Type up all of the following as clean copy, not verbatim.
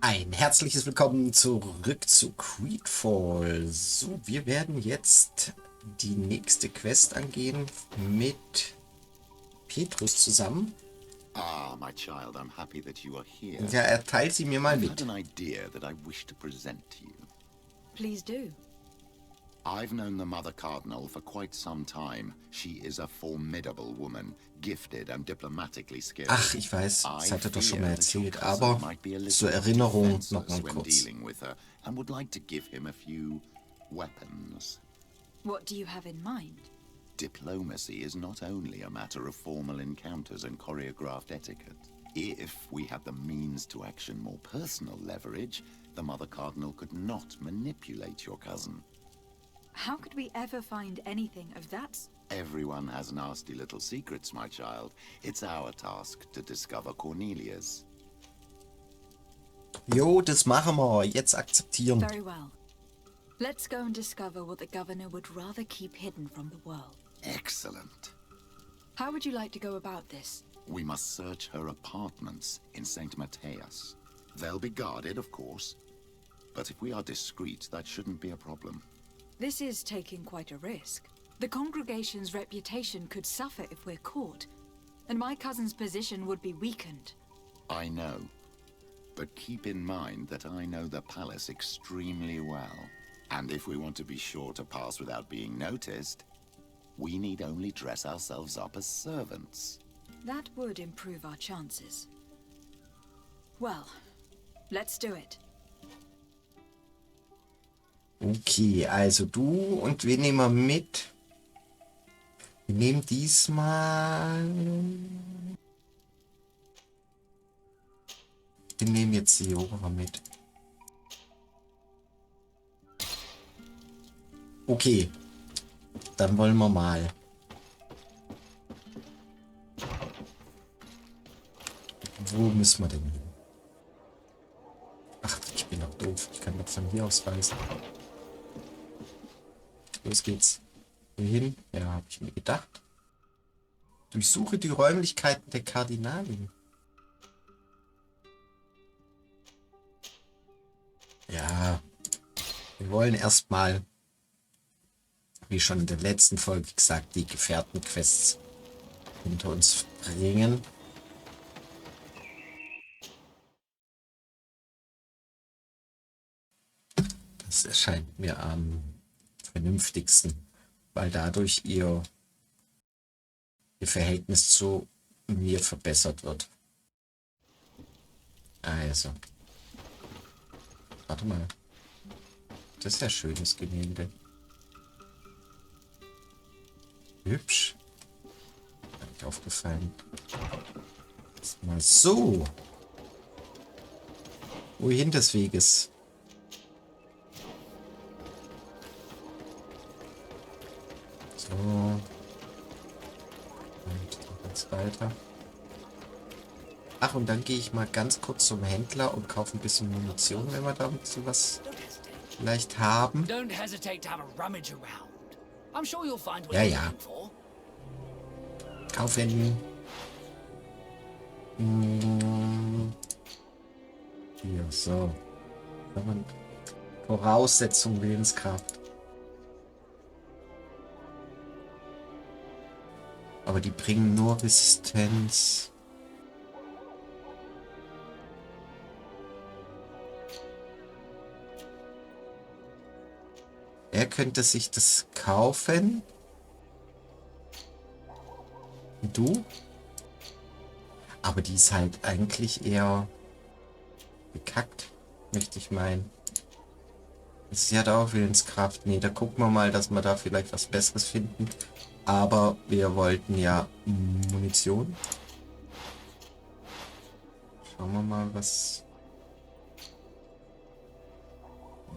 Ein herzliches Willkommen zurück zu Greedfall. So, wir werden jetzt die nächste Quest angehen mit Petrus zusammen. Ah, my child, I'm happy that you are here. Ja, er teilt sie mir mal I've mit. had an idea that I wish to present to you. Please do. I've known the Mother Cardinal for quite some time. She is a formidable woman, gifted and diplomatically skilled. Ach, ich weiß, das hat er doch schon mal erzählt, aber might be a little zur Erinnerung noch mal defenseless when kurz. dealing with her and would like to give him a few weapons. What do you have in mind? Diplomacy is not only a matter of formal encounters and choreographed etiquette. If we had the means to action more personal leverage, the Mother Cardinal could not manipulate your cousin. How could we ever find anything of that? Everyone has nasty little secrets, my child. It's our task to discover Cornelius. Jo, das machen wir. Jetzt akzeptieren. Very well. Let's go and discover what the governor would rather keep hidden from the world. Excellent. How would you like to go about this? We must search her apartments in St. Matthias. They'll be guarded, of course. But if we are discreet, that shouldn't be a problem. This is taking quite a risk. The congregation's reputation could suffer if we're caught, and my cousin's position would be weakened. I know. But keep in mind that I know the palace extremely well. And if we want to be sure to pass without being noticed, we need only dress ourselves up as servants. That would improve our chances. Well, let's do it. Okay, also du und wen nehmen wir mit? Wir nehmen diesmal... Wir nehmen jetzt die Jora mit. Okay, dann wollen wir mal. Wo müssen wir denn hin? Ach, ich bin doch doof. Ich kann doch von hier aus reisen. Los geht's. Wohin? Ja, habe ich mir gedacht. Durchsuche die Räumlichkeiten der Kardinalin. Ja, wir wollen erstmal, wie schon in der letzten Folge gesagt, die Gefährtenquests hinter uns bringen. Das erscheint mir am vernünftigsten, weil dadurch ihr Verhältnis zu mir verbessert wird. Also. Warte mal. Das ist ja schönes Gemälde. Hübsch. Hat mich aufgefallen. Jetzt mal so. Wohin des Weges? So. Und jetzt weiter. Ach, und dann gehe ich mal ganz kurz zum Händler und kaufe ein bisschen Munition, wenn wir da ein bisschen was vielleicht haben. Ja, ja. Kaufen. Hier, so. Voraussetzung, Willenskraft. Aber die bringen nur Resistenz. Er könnte sich das kaufen. Du? Aber die ist halt eigentlich eher bekackt, möchte ich meinen. Sie hat auch Willenskraft. Nee, da gucken wir mal, dass wir da vielleicht was Besseres finden. Aber wir wollten ja Munition. Schauen wir mal, was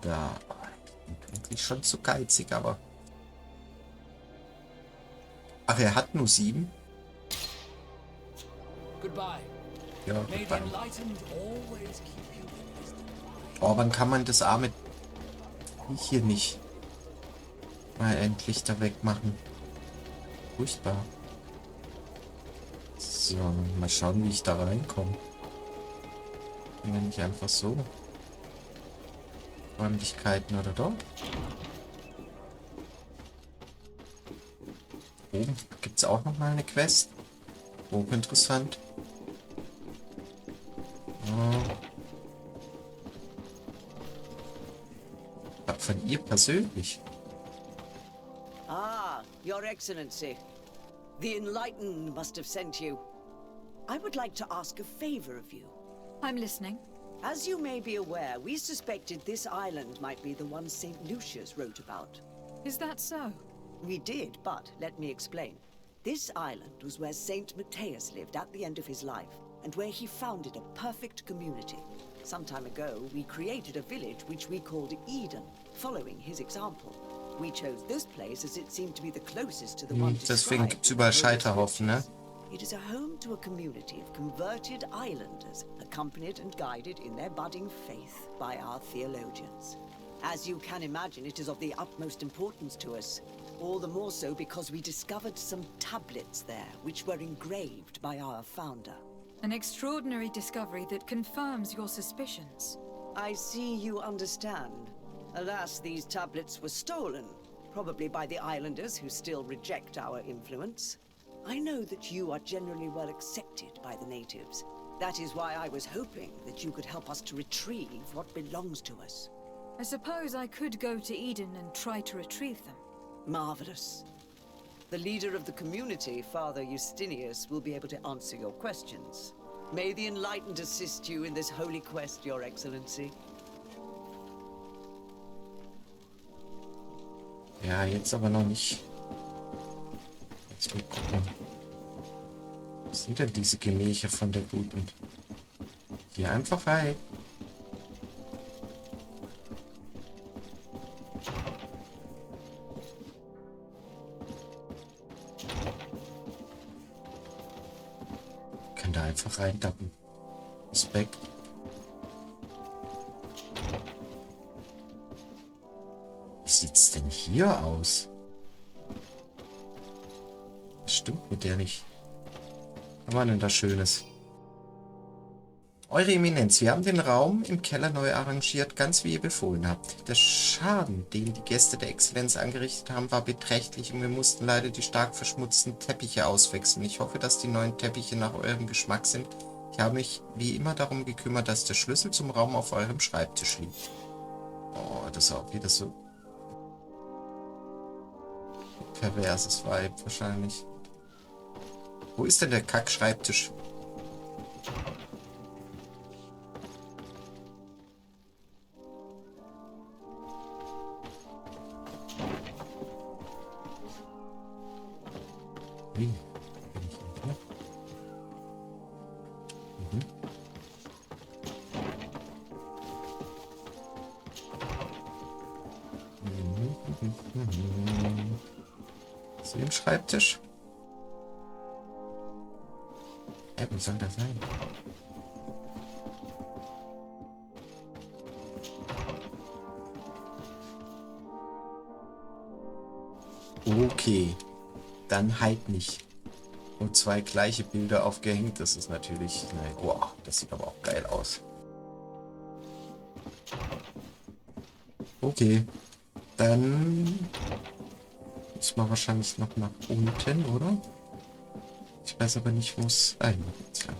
da... Eigentlich schon zu geizig, aber... Ach, er hat nur 7. Ja, goodbye. Oh, wann kann man das arme... hier nicht mal endlich da wegmachen? Furchtbar. So, mal schauen, wie ich da reinkomme. sind ja nicht einfach so Räumlichkeiten, oder doch? Oben gibt es auch noch mal eine Quest. Hochinteressant. Oh. Von ihr persönlich. Ah, Your Excellency. The Enlightened must have sent you. I would like to ask a favor of you. I'm listening. As you may be aware, we suspected this island might be the one St. Lucius wrote about. Is that so? We did, but let me explain. This island was where St. Matthias lived at the end of his life, and where he founded a perfect community. Some time ago, we created a village which we called Eden, following his example. We chose this place as it seemed to be the closest to the one Deswegen described gibt's in überall the Holy Scheiterhaufen, ne? Scriptures. It is a home to a community of converted islanders, accompanied and guided in their budding faith by our theologians. As you can imagine, it is of the utmost importance to us. All the more so because we discovered some tablets there, which were engraved by our founder. An extraordinary discovery that confirms your suspicions. I see you understand. Alas, these tablets were stolen, probably by the islanders who still reject our influence. I know that you are generally well accepted by the natives. That is why I was hoping that you could help us to retrieve what belongs to us. I suppose I could go to Eden and try to retrieve them. Marvelous. The leader of the community, Father Justinius, will be able to answer your questions. May the Enlightened assist you in this holy quest, Your Excellency. Ja, jetzt aber noch nicht. Jetzt mal gucken. Was sind denn diese Gemächer von der Guten? Hier einfach rein. Kann da einfach reindappen. Respekt. Wie sieht's denn hier aus? Das stimmt mit der nicht. Was war denn da Schönes? Eure Eminenz, wir haben den Raum im Keller neu arrangiert, ganz wie ihr befohlen habt. Der Schaden, den die Gäste der Exzellenz angerichtet haben, war beträchtlich und wir mussten leider die stark verschmutzten Teppiche auswechseln. Ich hoffe, dass die neuen Teppiche nach eurem Geschmack sind. Ich habe mich wie immer darum gekümmert, dass der Schlüssel zum Raum auf eurem Schreibtisch liegt. Oh, das ist auch wieder so perverses Vibe wahrscheinlich. Wo ist denn der Kack-Schreibtisch? Wie? Bin ich hier? Ist hier ein Schreibtisch? Wo soll das sein? Okay. Dann halt nicht. Und zwei gleiche Bilder aufgehängt. Das ist natürlich... Nein, wow, das sieht aber auch geil aus. Okay. Dann... Muss man wahrscheinlich noch nach unten, oder? Ich weiß aber nicht, wo es... Ah, jetzt lang.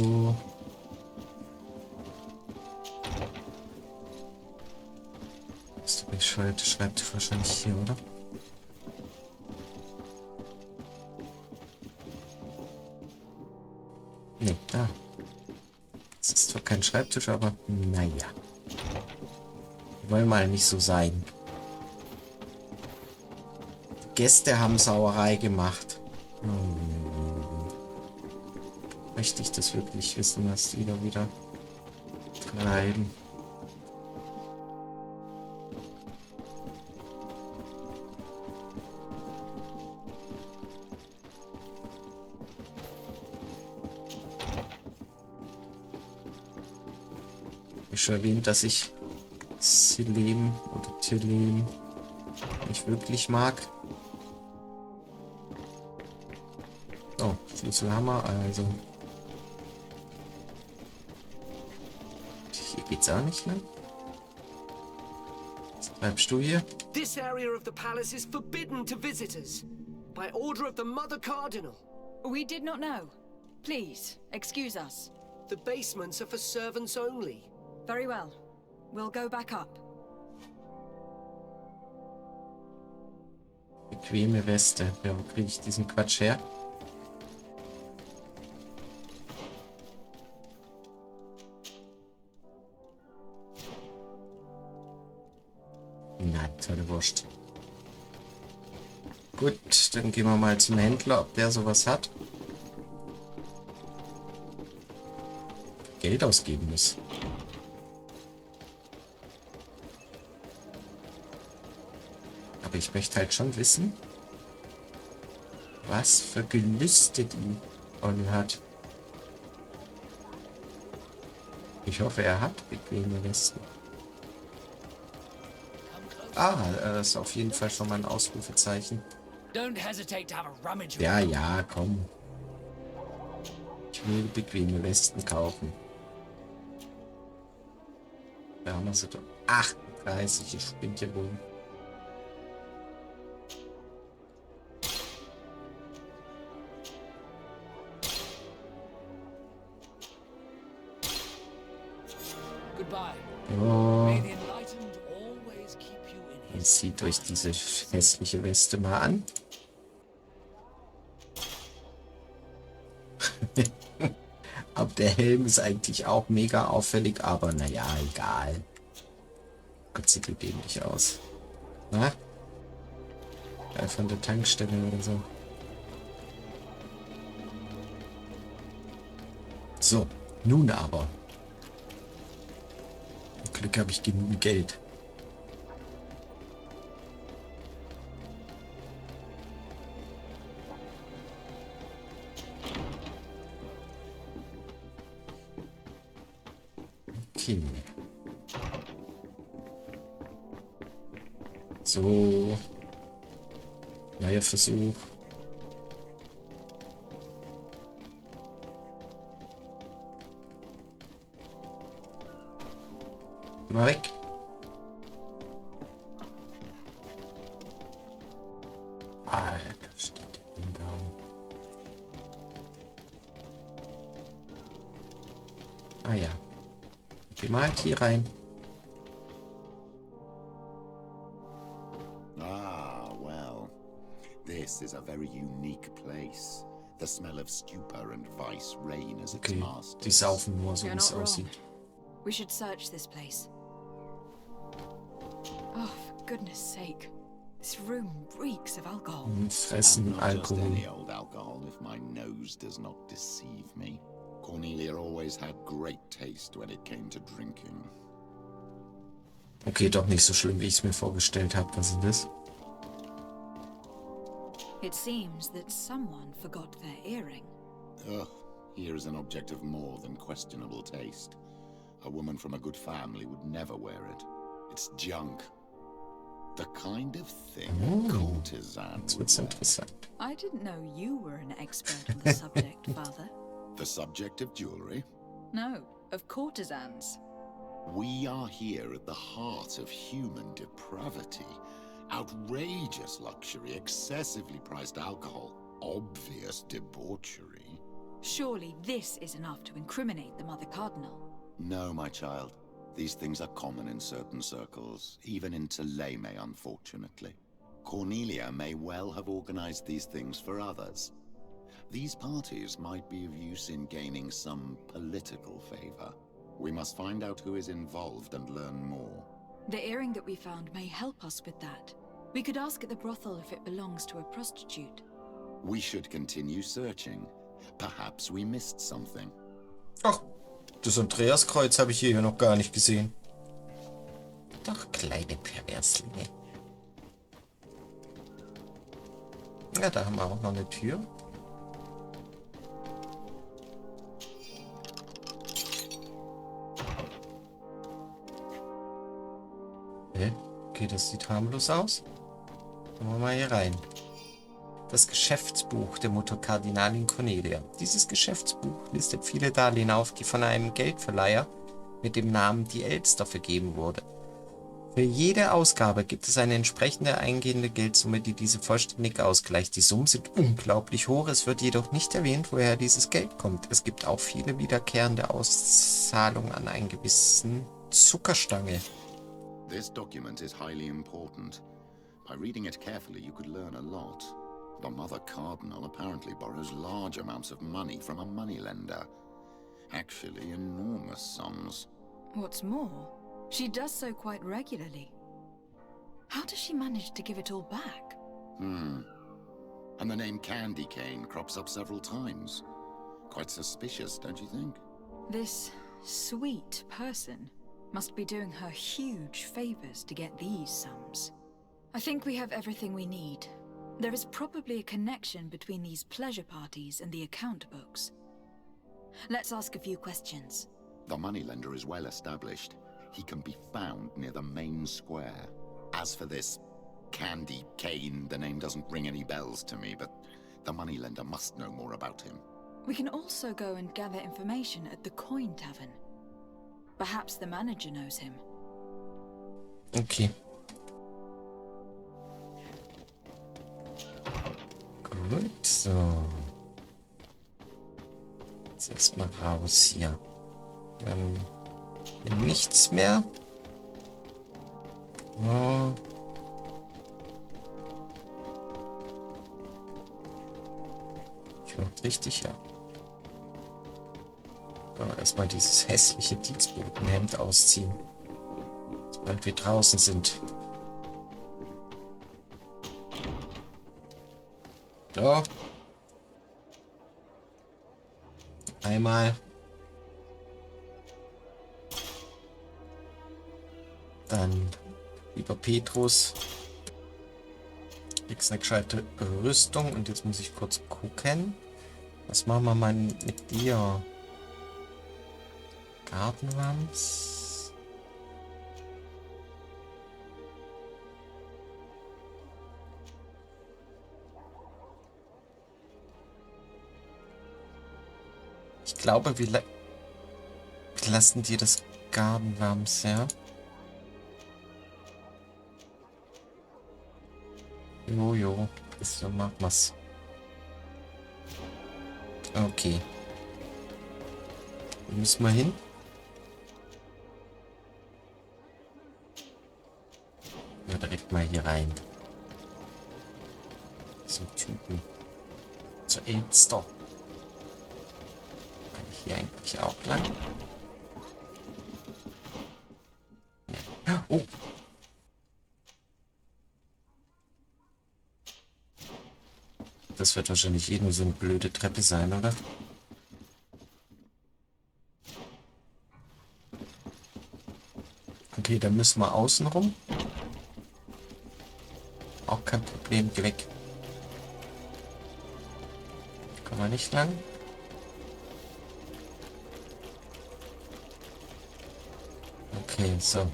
Oh. Ist doch bescheuert, schreibt wahrscheinlich hier, oder? Ne, da. Es ist zwar kein Schreibtisch, aber naja. Wir wollen mal nicht so sein. Gäste haben Sauerei gemacht. Möchte ich das wirklich wissen, was die da wieder treiben? Ich schon erwähnt, dass ich Silem oder Tilem nicht wirklich mag. Schlüssel haben wir, also. Hier geht's auch nicht, ne? Jetzt bleibst du hier. This area of the palace is forbidden to visitors by order of the Mutter Kardinal. We did not know. Please, excuse us. The basements are for servants only. Very well. We'll go back up. Bequeme Weste. Ja, wo kriege ich diesen Quatsch her? Na, tolle Wurst. Gut, dann gehen wir mal zum Händler, ob der sowas hat. Geld ausgeben muss. Aber ich möchte halt schon wissen, was für Gelüste die Olli hat. Ich hoffe, er hat bequeme Westen. Ah, das ist auf jeden Fall schon mal ein Ausrufezeichen. Ja, ja, komm. Ich will bequeme Westen kaufen. Da haben wir sie doch. 38, ich spinnt ja wohl. Oh. Und zieht euch diese hässliche Weste mal an. Aber der Helm ist eigentlich auch mega auffällig, aber naja, egal. Gott, sieht dämlich aus. Na? Ja, von der Tankstelle oder so. So, nun aber. Zum Glück habe ich genug Geld. Okay. So. Neuer Versuch. Mal weg. Alter, steht der Baum. Ah ja. Geh mal halt hier rein. Ah, well. This is a very unique place. The smell of stupor and vice reign as its Okay, masters. die saufen nur, so wie You're es not wrong. aussieht. We should search this place. Oh, for goodness sake. This room reeks of alcohol. Und fressen And not just Alkohol. any old alcohol, if my nose does not deceive me. Cornelia always had great taste when it came to drinking. Okay, doch nicht so schlimm, wie ich es mir vorgestellt habe. Was ist das? It seems that someone forgot their earring. Ugh, here is an object of more than questionable taste. A woman from a good family would never wear it. It's junk. The kind of thing a courtesan Jetzt would wird's wear. interessant. I didn't know you were an expert on the subject, Father. The subject of jewelry? No, of courtesans. We are here at the heart of human depravity. Outrageous luxury, excessively priced alcohol, obvious debauchery. Surely this is enough to incriminate the Mother Cardinal. No, my child. These things are common in certain circles, even in Toleme, unfortunately. Cornelia may well have organized these things for others. These parties might be of use in gaining some political favor. We must find out who is involved and learn more. The earring that we found may help us with that. We could ask at the brothel if it belongs to a prostitute. We should continue searching. Perhaps we missed something. Ach, das Andreaskreuz habe ich hier noch gar nicht gesehen. Doch, kleine Perverslinge. Ja, da haben wir auch noch eine Tür. Okay, das sieht harmlos aus. Gehen wir mal hier rein. das Geschäftsbuch der Mutter Kardinalin Cornelia. Dieses Geschäftsbuch listet viele Darlehen auf, die von einem Geldverleiher mit dem Namen die Elster vergeben wurde. Für jede Ausgabe gibt es eine entsprechende eingehende Geldsumme, die diese vollständig ausgleicht. Die Summen sind unglaublich hoch, es wird jedoch nicht erwähnt, woher dieses Geld kommt. Es gibt auch viele wiederkehrende Auszahlungen an einen gewissen Zuckerstange. This document is highly important. By reading it carefully, you could learn a lot. The Mother Cardinal apparently borrows large amounts of money from a moneylender. Actually, enormous sums. What's more, she does so quite regularly. How does she manage to give it all back? And the name Candy Cane crops up several times. Quite suspicious, don't you think? This sweet person must be doing her huge favors to get these sums. I think we have everything we need. There is probably a connection between these pleasure parties and the account books. Let's ask a few questions. The moneylender is well established. He can be found near the main square. As for this Candy Cane, the name doesn't ring any bells to me, but the moneylender must know more about him. We can also go and gather information at the Coin Tavern. Perhaps the manager knows him. Okay. Gut, so. Jetzt erstmal raus hier. Nichts mehr. Oh. Ich höre richtig, ja. So, erstmal dieses hässliche Dienstbotenhemd ausziehen. Sobald wir draußen sind. So. Einmal. Dann lieber Petrus. Kriegst eine gescheite Rüstung. Und jetzt muss ich kurz gucken. Was machen wir mal mit dir? Gartenlamps. Ich glaube, wir lassen dir das Gartenlamps, ja? Jojo, so machen wir's. Okay. Wo müssen wir hin? Ja, direkt mal hier rein. So Typen. Zur Elster. Kann ich hier eigentlich auch lang? Ja. Oh! Das wird wahrscheinlich eh nur so eine blöde Treppe sein, oder? Okay, dann müssen wir außen rum. Auch kein Problem, geh weg. Kommen wir nicht lang. Okay, so.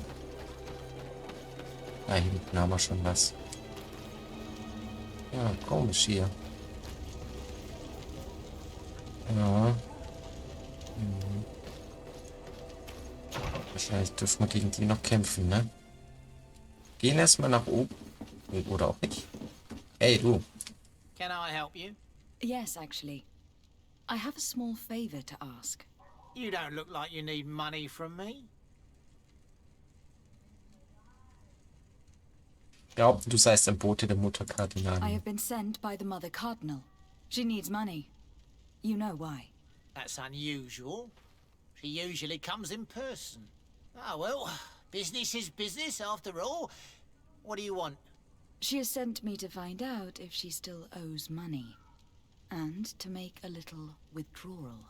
Da hinten haben wir schon was. Ja, komisch hier. Ja. Wahrscheinlich dürfen wir gegen die noch kämpfen, ne? Gehen erstmal nach oben. Oder auch nicht. Hey, du. Can I help you? Yes, actually. I have a small favor to ask. You don't look like you need money from me. Glaubten, du seist ein Bote der Mutter I Kardinalin. have been sent by the Mother Cardinal. She needs money. You know why. That's unusual. She usually comes in person. Ah, well, business is business after all. What do you want? She has sent me to find out if she still owes money. And to make a little withdrawal.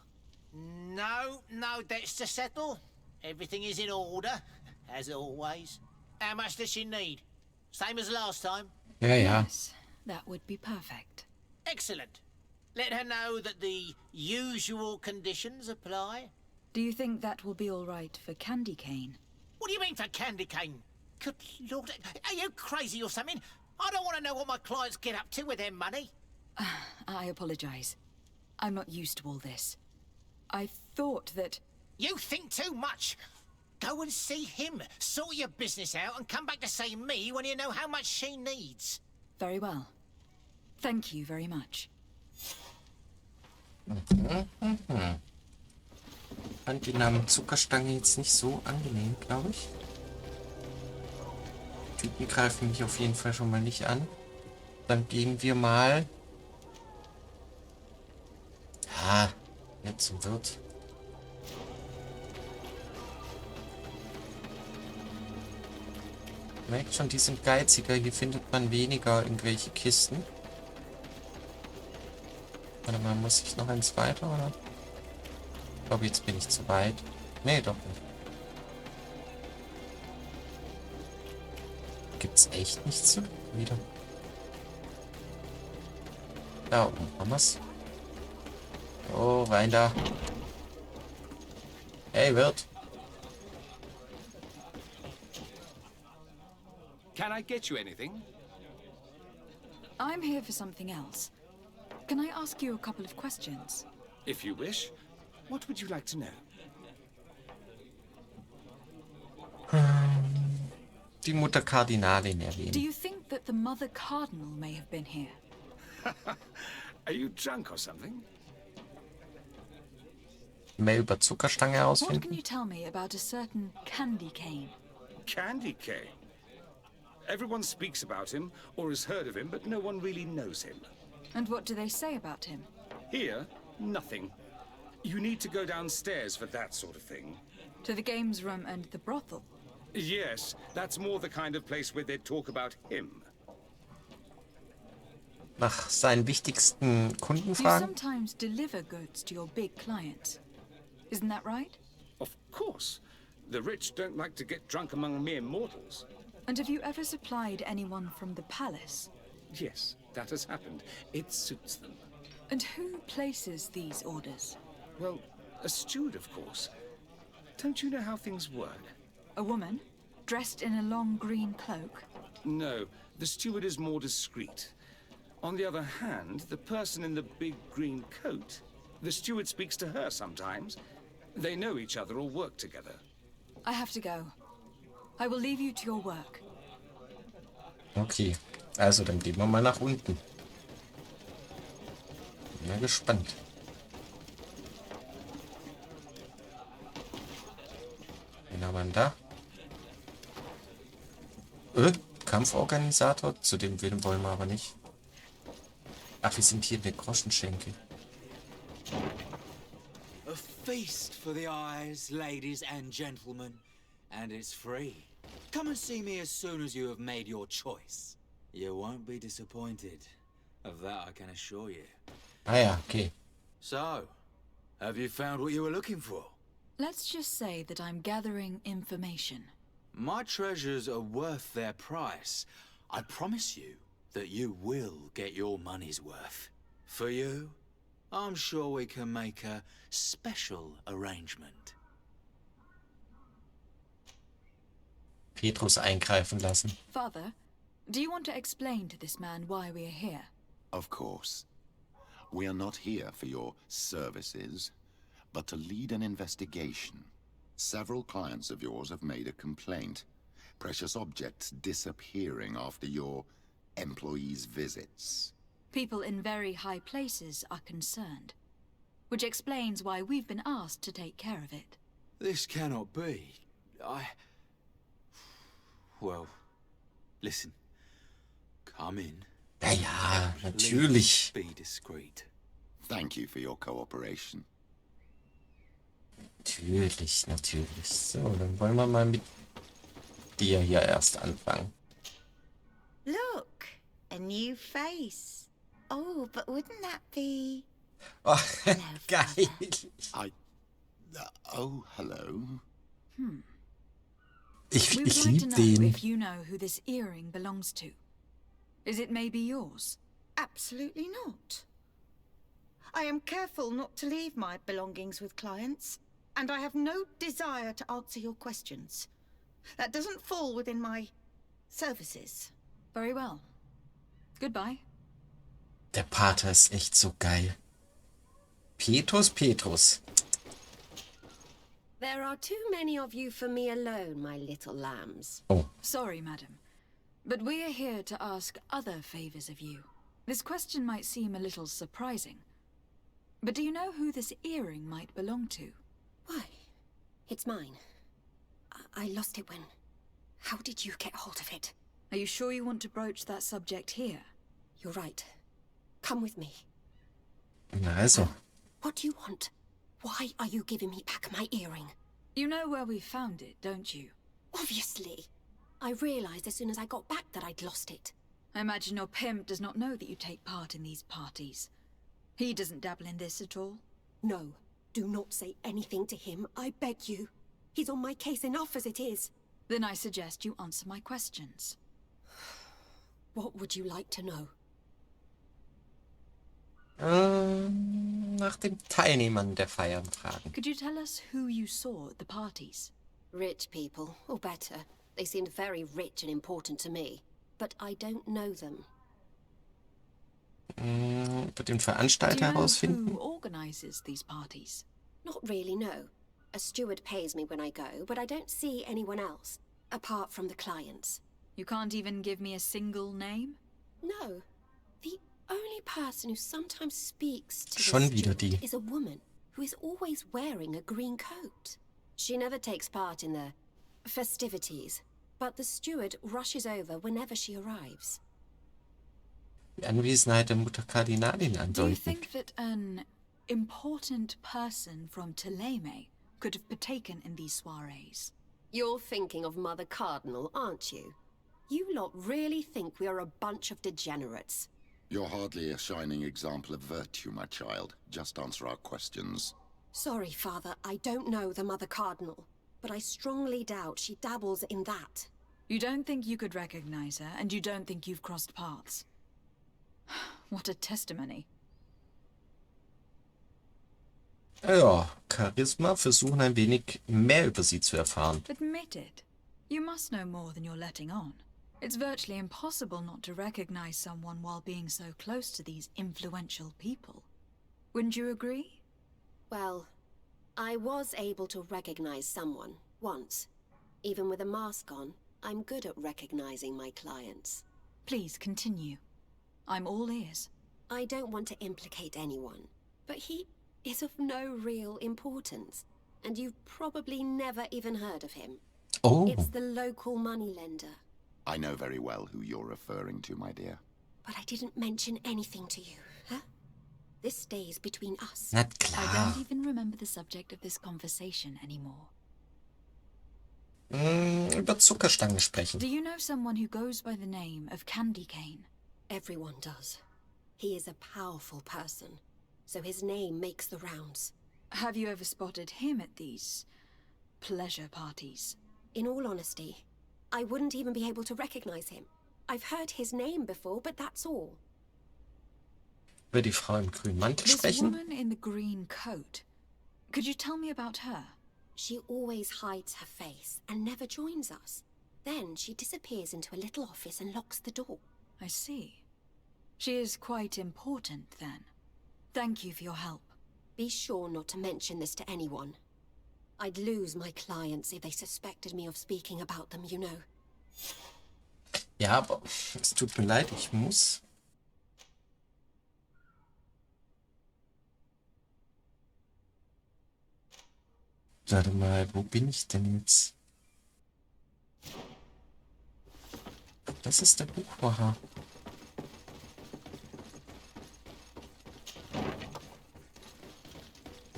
No debts to settle. Everything is in order, as always. How much does she need? Same as last time? Ja, ja. Yes, that would be perfect. Excellent. Let her know that the usual conditions apply. Do you think that will be all right for Candy Cane? What do you mean for Candy Cane? Good Lord, are you crazy or something? I don't want to know what my clients get up to with their money. I apologize. I'm not used to all this. I thought that... You think too much. Go and see him. Sort your business out and come back to see me when you know how much she needs. Very well. Thank you very much. Fand den Namen Zuckerstange jetzt nicht so angenehm, glaube ich. Typen greifen mich auf jeden Fall schon mal nicht an. Dann gehen wir mal... Ja, jetzt zum Wirt. Merkt schon, die sind geiziger. Hier findet man weniger irgendwelche Kisten. Warte mal, muss ich noch eins weiter, oder? Ich glaube, jetzt bin ich zu weit. Nee, doch nicht. Gibt's echt nichts zu tun? Wieder. Da oben haben wir's. Oh, rein da. Hey, Wirt. Can I get you anything? I'm here for something else. Can I ask you a couple of questions? If you wish. What would you like to know? Die Mutter Kardinalin Do erwähnen. you think that the Mother Cardinal may have been here? Are you drunk or something? Mehr über Zuckerstange What can herausfinden. you tell me about a certain candy cane? Candy cane. Everyone speaks about him or has heard of him, but no one really knows him. And what do they say about him? Here, nothing. You need to go downstairs for that sort of thing. To the games room and the brothel? Yes, that's more the kind of place where they'd talk about him. Nach seinen wichtigsten Kunden You fragen. sometimes deliver goods to your big clients. Isn't that right? Of course. The rich don't like to get drunk among mere mortals. And have you ever supplied anyone from the palace? Yes, that has happened. It suits them. And who places these orders? Well, a steward, of course. Don't you know how things work? A woman? Dressed in a long green cloak? No, the steward is more discreet. On the other hand, the person in the big green coat, the steward speaks to her sometimes. They know each other or work together. I have to go. I will leave you to your work. Okay, also dann gehen wir mal nach unten. Bin mal gespannt. Wen haben wir denn da? Kampforganisator? Zu dem wollen wir aber nicht. Ach, wir sind hier in der Groschenschenke. A feast for the eyes, ladies and gentlemen, and it's free. Come and see me as soon as you have made your choice. You won't be disappointed. Of that I can assure you. Ah ja, okay. So, have you found what you were looking for? Let's just say that I'm gathering information. My treasures are worth their price. I promise you that you will get your money's worth. For you, I'm sure we can make a special arrangement. Petrus eingreifen lassen. Father, do you want to explain to this man why we are here? Of course. We are not here for your services, but to lead an investigation. Several clients of yours have made a complaint. Precious objects disappearing after your employees' visits. People in very high places are concerned, which explains why we've been asked to take care of it. This cannot be. Well, listen. Come in. Ja, ja, natürlich. Please be discreet. Thank you for your cooperation. Natürlich, natürlich. So, dann wollen wir mal mit dir hier erst anfangen. Look, a new face. Oh, but wouldn't that be... Oh, Hello, geil. Oh, hello. Ich We would like to lieb know den. if you know who this earring belongs to. Is it maybe yours? Absolutely not. I am careful not to leave my belongings with clients, and I have no desire to answer your questions. That doesn't fall within my services. Very well. Goodbye. Der Pater ist echt so geil. Petrus. There are too many of you for me alone, my little lambs. Oh. Sorry, madam. But we are here to ask other favors of you. This question might seem a little surprising. But do you know who this earring might belong to? Why? It's mine. I lost it when... How did you get hold of it? Are you sure you want to broach that subject here? You're right. Come with me. Na also. What do you want? Why are you giving me back my earring? You know where we found it, don't you? Obviously. I realized as soon as I got back that I'd lost it. I imagine your pimp does not know that you take part in these parties. He doesn't dabble in this at all? No. Do not say anything to him, I beg you. He's on my case enough as it is. Then I suggest you answer my questions. What would you like to know? Nach den Teilnehmern der Feiern fragen. Could you tell us who you saw at the parties? Rich people, or better. They seemed very rich and important to me. But I don't know them. Über den Veranstalter Do you know herausfinden. who organizes these parties? Not really, no. A steward pays me when I go, but I don't see anyone else, apart from the clients. You can't even give me a single name? No. The only person who sometimes speaks to Schon the wieder steward die. is a woman who is always wearing a green coat. She never takes part in the festivities, but the steward rushes over whenever she arrives. Die Anwesenheit der Mutter Kardinalin Do you andeuten. think that an important person from Teleme could have partaken in these soirees? You're thinking of Mother Cardinal, aren't you? You lot really think we are a bunch of degenerates. You're hardly a shining example of virtue, my child. Just answer our questions. Sorry, Father, I don't know the Mother Cardinal, but I strongly doubt she dabbles in that. You don't think you could recognize her, and you don't think you've crossed paths. What a testimony. Ja, Charisma versuchen ein wenig mehr über sie zu erfahren. Admit it. You must know more than you're letting on. It's virtually impossible not to recognize someone while being so close to these influential people. Wouldn't you agree? Well, I was able to recognize someone, once. Even with a mask on, I'm good at recognizing my clients. Please continue. I'm all ears. I don't want to implicate anyone, but he is of no real importance, and you've probably never even heard of him. Oh, It's the local moneylender. I know very well who you're referring to, my dear. But I didn't mention anything to you, huh? This stays between us. na I klar. don't even remember the subject of this conversation anymore. Über Zuckerstangen sprechen. Do you know someone who goes by the name of Candy Cane? Everyone does. He is a powerful person, so his name makes the rounds. Have you ever spotted him at these pleasure parties? In all honesty, I wouldn't even be able to recognize him. I've heard his name before, but that's all. Über die Frau im grünen Mantel This sprechen. woman in the green coat. Could you tell me about her? She always hides her face and never joins us. Then she disappears into a little office and locks the door. I see. She is quite important, then. Thank you for your help. Be sure not to mention this to anyone. I'd lose my clients if they suspected me of speaking about them, you know. Ja, aber es tut mir leid, ich muss. Warte mal, wo bin ich denn jetzt? Das ist der Buchmacher.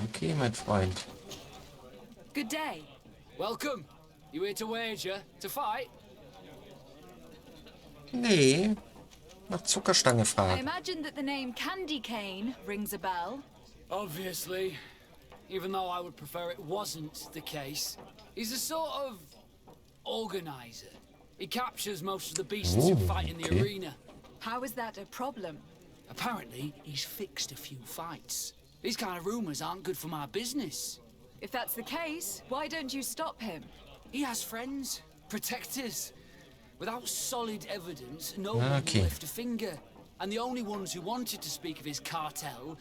Okay, mein Freund. Good day. Welcome. You here to wager? To fight? Nee, nach Zuckerstange I fragen. imagine that the name Candy Cane rings a bell. Obviously. Even though I would prefer it wasn't the case. He's a sort of organizer. He captures most of the beasts who fight in the okay. arena. How is that a problem? Apparently, he's fixed a few fights. These kind of rumors aren't good for my business. If that's the case, why don't you stop him? He has friends, protectors. Without solid evidence, no one Okay. will lift a finger. and the only ones who wanted to speak of his cartel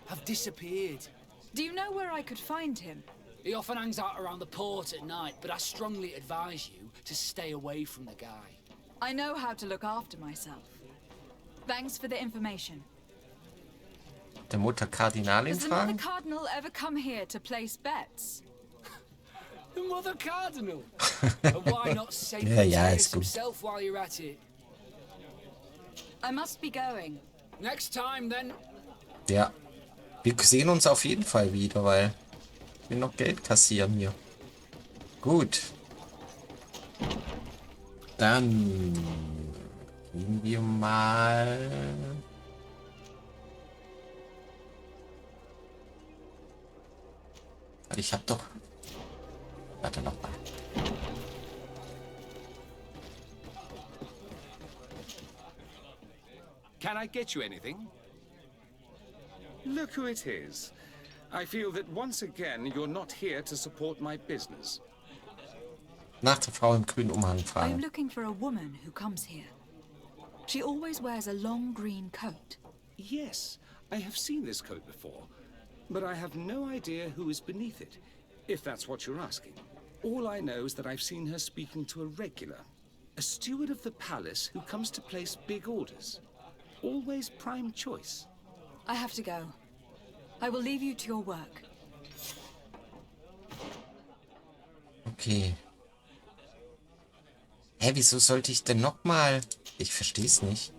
have disappeared. Do you know where I could find him? He often hangs out around the port at night, but I strongly advise you to stay away from the guy. I know how to look after myself. Thanks for the information. Der Mutter Kardinalin Does the Mother fragen? Cardinal ever come here to place bets? The Mother Cardinal? And why not say Ja, ist gut. himself while you're at it? I must be going. Next time, then. Ja. Wir sehen uns auf jeden Fall wieder, weil ich will noch Geld kassieren hier. Gut. Dann gehen wir mal... Ich hab doch... Warte noch mal. Can I get you anything? Look who it is. I feel that once again you're not here to support my business. Nach der Frau im grünen Umhang I'm fragen. looking for a woman who comes here. She always wears a long green coat. Yes, I have seen this coat before, but I have no idea who is beneath it, if that's what you're asking. All I know is that I've seen her speaking to a regular, a steward of the palace who comes to place big orders. Always prime choice. I have to go. I will leave you to your work. Okay. Hä, wieso sollte ich denn nochmal... Ich verstehe es nicht.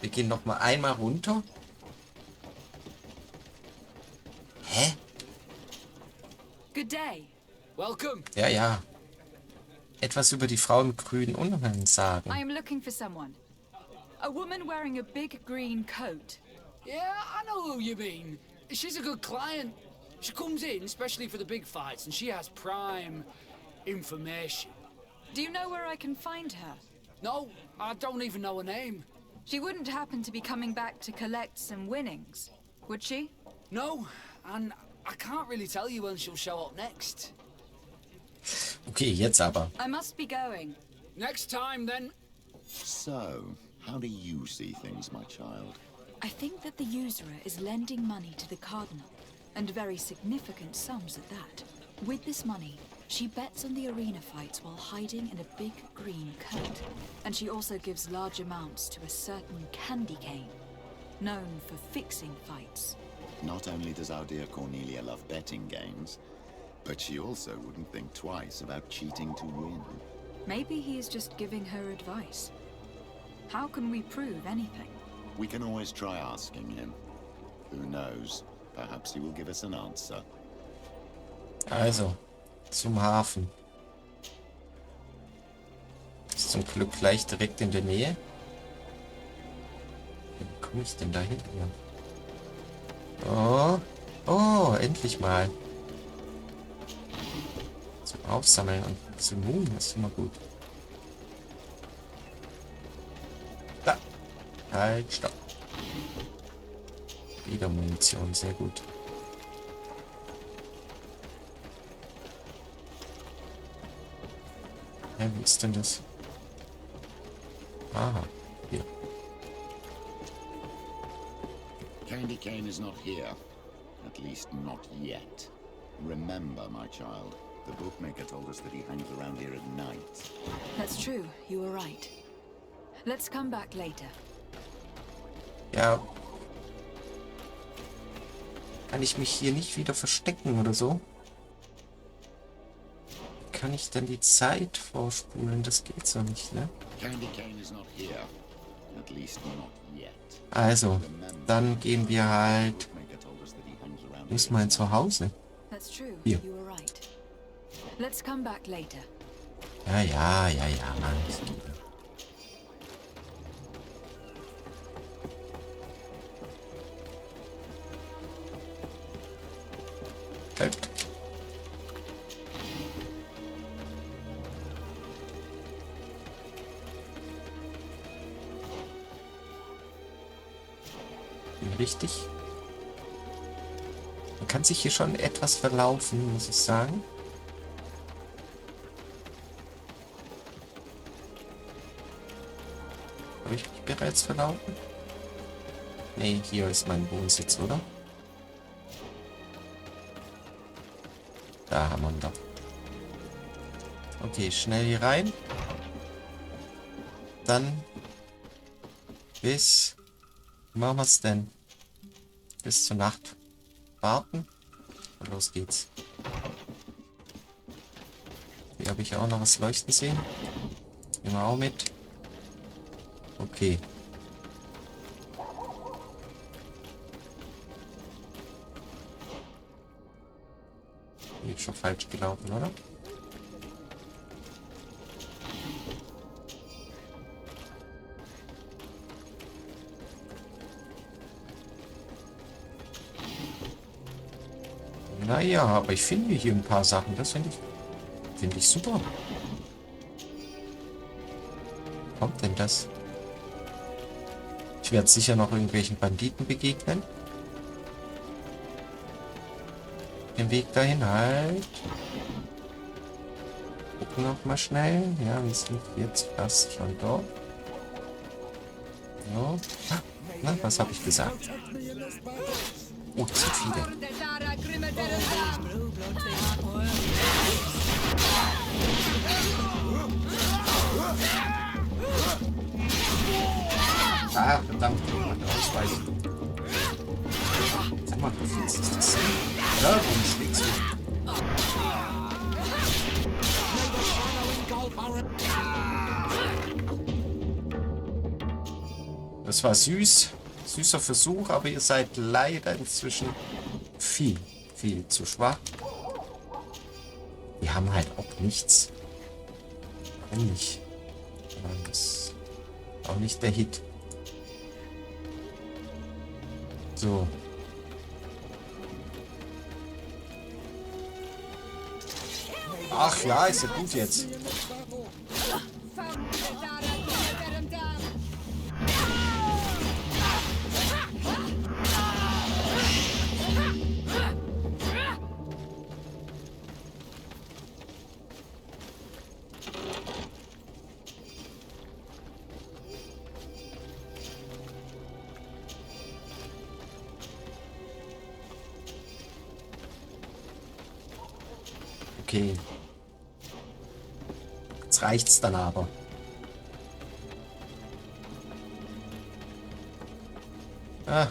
Wir gehen nochmal einmal runter. Hä? Good day. Welcome. Ja, ja. Etwas über die Frau im grünen Umhang sagen. I am looking for someone. A woman wearing a big green coat. Yeah, I know who you mean. She's a good client. She comes in, especially for the big fights, and she has prime information. Do you know where I can find her? No, I don't even know her name. She wouldn't happen to be coming back to collect some winnings, would she? No, and I can't really tell you when she'll show up next. Okay, jetzt aber. I must be going. Next time, then. So, how do you see things, my child? I think that the usurer is lending money to the Cardinal, and very significant sums at that. With this money, she bets on the arena fights while hiding in a big green coat. And she also gives large amounts to a certain candy cane, known for fixing fights. Not only does our dear Cornelia love betting games, but she also wouldn't think twice about cheating to win. Maybe he is just giving her advice. How can we prove anything? We can always try asking him. Who knows? Perhaps he will give us an answer. Also, zum Hafen. Ist zum Glück gleich direkt in der Nähe. Wie komme ich denn da hin? Oh, oh, endlich mal. Zum Aufsammeln und zum Moon ist immer gut. Da. Halt, stopp. Wieder Munition, sehr gut. Hä, wie ist denn das? Aha, hier. Candy Cane is not here. At least not yet. Remember, my child, the bookmaker told us that he hangs around here at night. That's true, you were right. Let's come back later. Ja. Kann ich mich hier nicht wieder verstecken oder so? Kann ich dann die Zeit vorspulen? Das geht so nicht, ne? Candy Cane is not here. At least not yet. Also, dann gehen wir halt... Bookmaker told us that he hangs around Muss mein Zuhause. That's true, Hier. you were right. Let's come back later. Ja, ja, ja, ja, Mann. Halt. Richtig. Man kann sich hier schon etwas verlaufen, muss ich sagen. Habe ich mich bereits verlaufen? Nee, hier ist mein Wohnsitz, oder? Da haben wir ihn doch. Okay, schnell hier rein. Dann bis... Wie machen wir es denn? Bis zur Nacht warten. Und los geht's. Hier habe ich auch noch was leuchten sehen. Nehmen wir auch mit. Okay. Hier ist schon falsch gelaufen, oder? Naja, aber ich finde hier ein paar Sachen. Das finde ich super. Wie kommt denn das? Ich werde sicher noch irgendwelchen Banditen begegnen. Den Weg dahin halt. Gucken noch mal schnell. Ja, wir sind jetzt fast schon dort. So. Na, was habe ich gesagt? Oh, das sind viele. Ah, verdammt, ich muss ausweichen. Sag mal, wie ist das denn? Ja, warum schlägst du? Das war süß. Süßer Versuch, aber ihr seid leider inzwischen viel zu schwach. Wir haben halt auch nichts. Warum nicht? Das ist auch nicht der Hit. So. Ach ja, ist ja gut jetzt. Okay. Jetzt reicht's dann aber. Ah,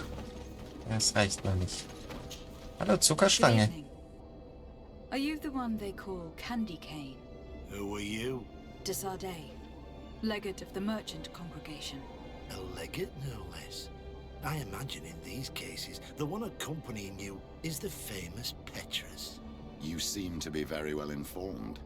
das reicht noch nicht. Hallo, Zuckerstange. Are you the one they call Candy Cane? Who are you? Desardet, legate of the merchant congregation. A legate, no less. I imagine in these cases, the one accompanying you is the famous Petrus. You seem to be very well informed.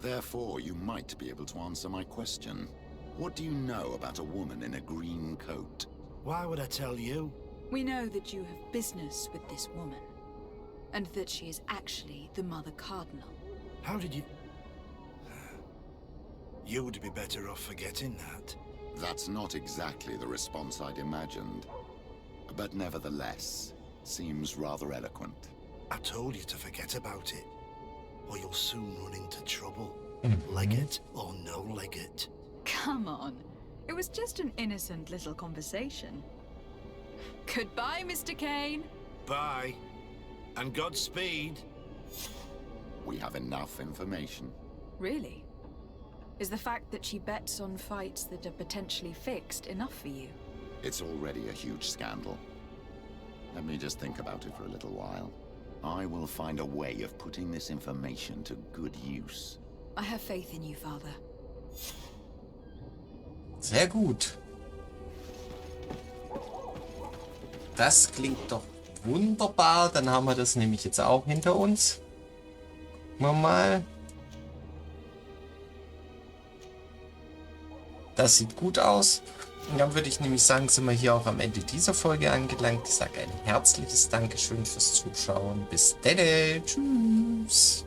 Therefore, you might be able to answer my question. What do you know about a woman in a green coat? Why would I tell you? We know that you have business with this woman, and that she is actually the Mutter Kardinalin. How did you... You would be better off forgetting that. That's not exactly the response I'd imagined. But nevertheless, seems rather eloquent. I told you to forget about it, or you'll soon run into trouble. Legate or no legate. Come on. It was just an innocent little conversation. Goodbye, Mr. Kane. Bye. And Godspeed. We have enough information. Really? Is the fact that she bets on fights that are potentially fixed enough for you? It's already a huge scandal. Let me just think about it for a little while. I will find a way of putting this information to good use. I have faith in you, Father. Sehr gut. Das klingt doch wunderbar. Dann haben wir das nämlich jetzt auch hinter uns. Gucken wir mal. Das sieht gut aus. Und dann würde ich nämlich sagen, sind wir hier auch am Ende dieser Folge angelangt. Ich sage ein herzliches Dankeschön fürs Zuschauen. Bis dann. Tschüss.